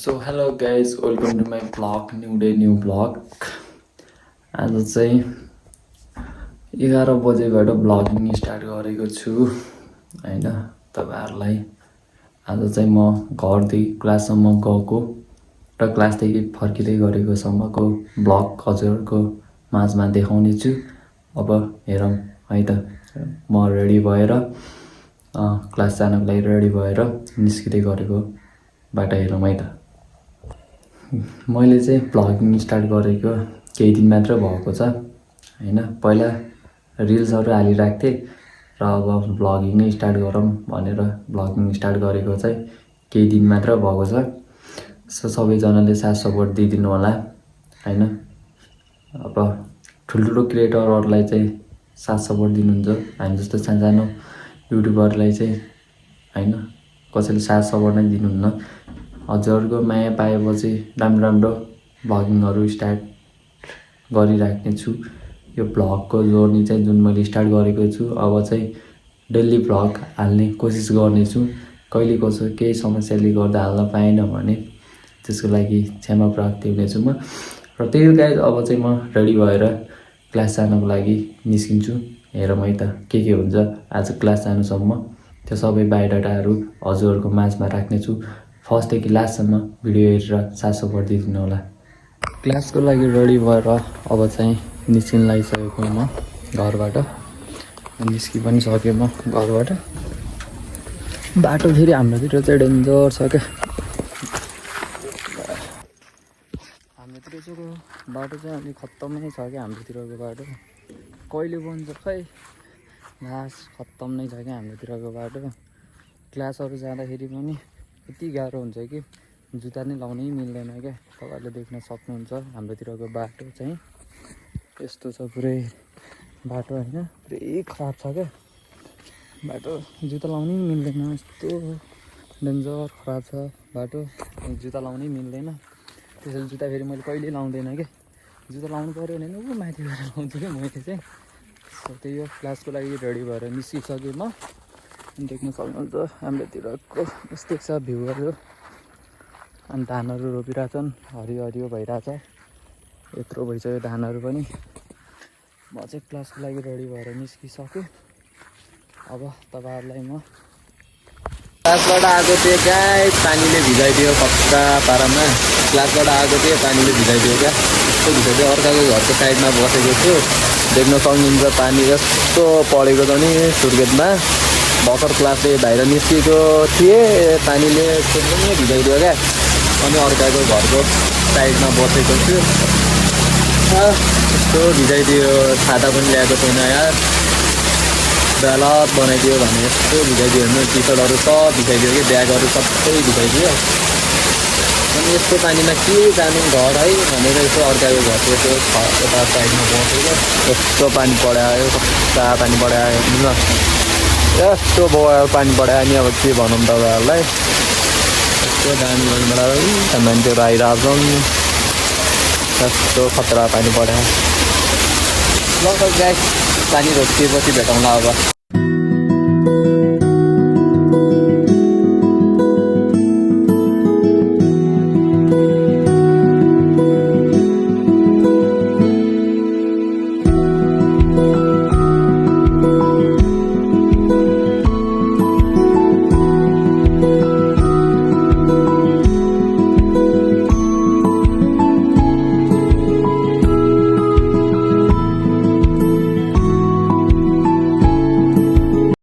So hello guys, welcome to my vlog, new day, new vlog. आज चाहिँ 11 बजेबाट vlogging start गरेको छु हैन तपाईहरुलाई। आज चाहिँ म घरदेखि क्लाससम्म गएको र क्लासदेखि फर्किँदै गरेको सम्मको भ्लग हजुरहरुको माझमा देखाउने छु। अब हेरौँ है त, म रेडी भएर क्लास जानको लागि रेडी भएर निस्किँदै गरेको बाटो हेरौँ है त। मैले चाहिँ भ्लगिङ स्टार्ट गरेको केही दिन मात्र भएको छ हैन। पहिला रिल्सहरु हालिराख्थे र अब भ्लगिङ नै स्टार्ट गरौँ भनेर भ्लगिङ स्टार्ट गरेको चाहिँ केही दिन मात्र भएको छ। सो सबैजनाले साथ सपोर्ट दिइदिनु होला हैन। अब ठुल्ठुलो क्रिएटरहरुलाई चाहिँ साथ सपोर्ट दिनुहुन्छ, हामी जस्तो सानो युट्युबरलाई चाहिँ हैन कसैले साथ सपोर्ट नै दिनुहुन्न। हजुरहरुको माया पाएपछि राम्रो राम्रो भ्लगिङहरु स्टार्ट गरिराख्ने छु। यो भ्लगको जर्नी चाहिँ जुन मैले स्टार्ट गरेको छु, अब चाहिँ डेली भ्लग हाल्ने कोसिस गर्ने छु। कहिले कसो केही समस्याले गर्दा हाल्न पाएन भने त्यसको लागि क्षमा प्रार्थी हुनेछु म। र त्यही गाइस, अब चाहिँ म रेडी भएर क्लास जानको लागि निस्किन्छु। हेरौँ है त के हुन्छ आज क्लास जानुसम्म। त्यो सबै बायोडाटाहरु हजुरहरुको माझमा राख्ने छु। फर्स्टदेखि लास्टसम्म भिडियो हेरेर साथ सपोर्ट दिइदिनु होला। क्लासको लागि रेडी भएर अब चाहिँ निस्किन लागिसकेको म घरबाट। निस्कि पनि सके म घरबाट। बाटो फेरि हाम्रोतिर चाहिँ डेन्जर छ क्या। हाम्रोतिरको बाटो चाहिँ अलि खत्तमै छ क्या। हाम्रोतिरको बाटो कहिले बन्छ खै, लास खत्तम नै छ क्या हाम्रोतिरको बाटो। क्लासहरु जाँदाखेरि पनि यति गाह्रो हुन्छ कि जुत्ता नै लाउनै मिल्दैन क्या। तपाईहरुले देख्न सक्नुहुन्छ हाम्रोतिरको बाटो चाहिँ यस्तो छ। पुरै बाटो हैन, पुरै खराब छ क्या बाटो। जुत्ता लाउनै मिल्दैन, यस्तो डेन्जर खराब छ बाटो। जुत्ता लाउनै मिल्दैन। त्यसैले जुत्ता फेरि मैले कहिले लाउँदैन क्या। जुत्ता लाउनु पर्यो भने उ माथि गएर लाउँछु क्या मैले चाहिँ। त्यही हो, क्लासको लागि रेडी भएर निस्किसकेँ म। देख्न सक्नुहुन्छ हाम्रोतिरको यस्तै छ भ्यूहरु। अनि धानहरु रोपिरहेछन्, हरियो हरियो भइरहेछ। यत्रो भइसक्यो धानहरु पनि। म चाहिँ क्लासको लागि रेडी भएर निस्किसकेँ। अब तपाईहरुलाई म क्लासबाट आएको थिएँ गाइस, पानीले भिजाइदियो कच्चा पारामा। क्लासबाट आएको थिएँ, पानीले भिजाइदियो क्या। यस्तो भिजाइदियो। अर्काको घरको साइडमा बसेको छु। देख्न सक्नुहुन्छ पानी यस्तो परेको छ नि सुर्खेतमा। भर्खर क्लासले बाहिर निस्केको थिएँ, पानीले एकदमै भिजाइदियो क्या। अनि अर्काको घरको साइडमा बसेको छु। यस्तो भिजाइदियो, छाता पनि ल्याएको छैन यार। बेलत बनाइदियो भने यस्तो भिजाइदियो भने टी सर्टहरु सब भिजाइदियो कि, ब्यागहरु सबै भिजाइदियो। अनि यस्तो पानीमा के जानु घर है भनेर यसो अर्काको घरको यता साइडमा बसेको। यस्तो पानी पड्यायो, कच्चा पानी पड्यायो ल। यस्तो पानी पड्यायो नि, अब के भनौँ तपाईहरुलाई। यस्तो दामी पानीबाट मान्छेहरु आइरहेछन्। यस्तो खतरा पानी पड्यायो। ल गाइस, पानी रोकिएपछि भेटौँला अब।